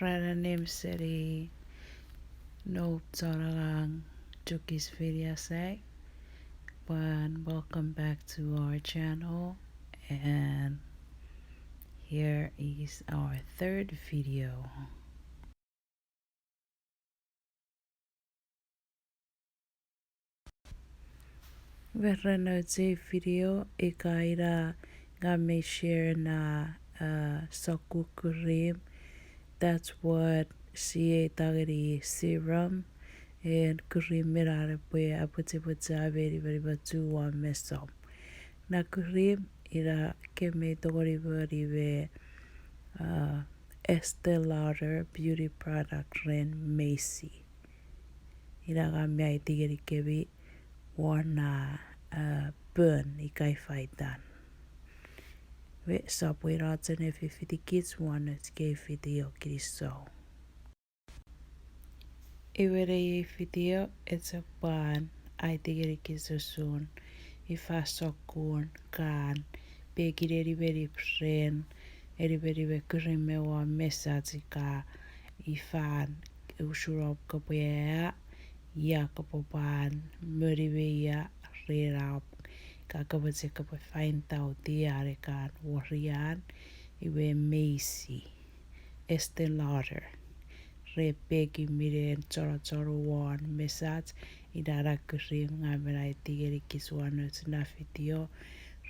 Rananim City, no Taralang, Chuukese FinIasai, and welcome back to our channel. And here is our third video. Veranote video ikaira game share na soku cream. That's what CA Tagari serum and cream mirare pue aputiputsa very batu one mesom. Na cream ira keme tori ve Estee Lauder beauty product ren Macy. Ira game ai tigeri kebi wana burn ikai faitan. We subway rods and if the kids want it gave video so. Iwere video it's a ban I tigeri kids soon. If I saw corn can big it very friend. Everybody be kurime wa message ka ifan ushurop kapoya ya kapopan muribe ya rerap kakabase kapo find out diare kan warian iwe Macy Estee Lauder re begi miren choro one message idara kurim ngamera tigeri kiswano na video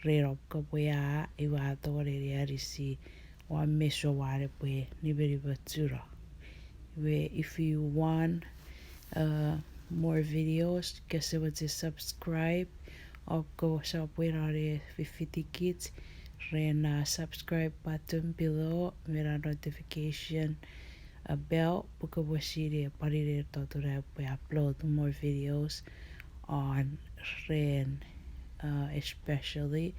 rerap kapoya iwa tore risi wa meso ware pwe niberi batura. If you want more videos, guess it was subscribe or go subway or 50 kids. Rena subscribe button below, mera notification a bell buka wasiri parire totura we upload more videos on Ren especially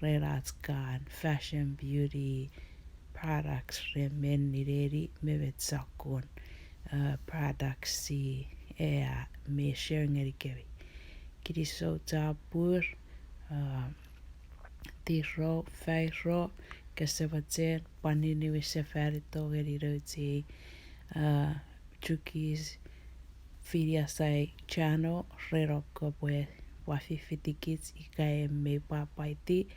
Renatskan fashion beauty products remen nireri mevet sakon products si me sharing erikevi kiri so tabur tiro fairo kasavatsen panini wisefari togeri roti Chuukese FinIasai channel rerop kopwe wafi 50 kids ikae me papaiti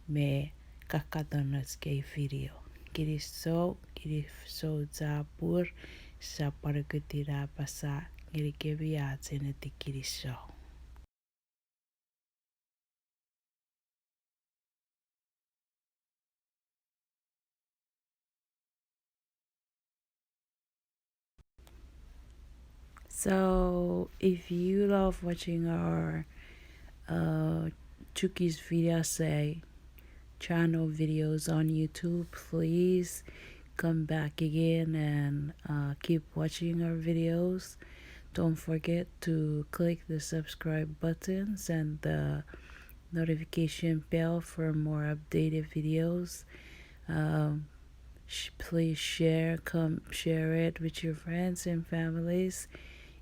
me kakatonas ke video kiri so zabur sa paragutira pasa ngiri kebi atsene tikiri so. So if you love watching our Chuukese FinIasai channel videos on YouTube, please come back again and keep watching our videos. Don't forget to click the subscribe buttons and the notification bell for more updated videos. Please share it with your friends and families.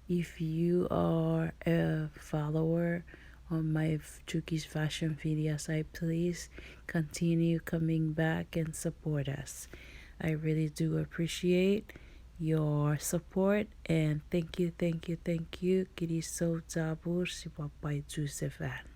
If you are a follower on my Chuukese Fashion FinIasai, please continue coming back and support us. I really do appreciate your support and thank you. Kiri so tabur si papai Josephan.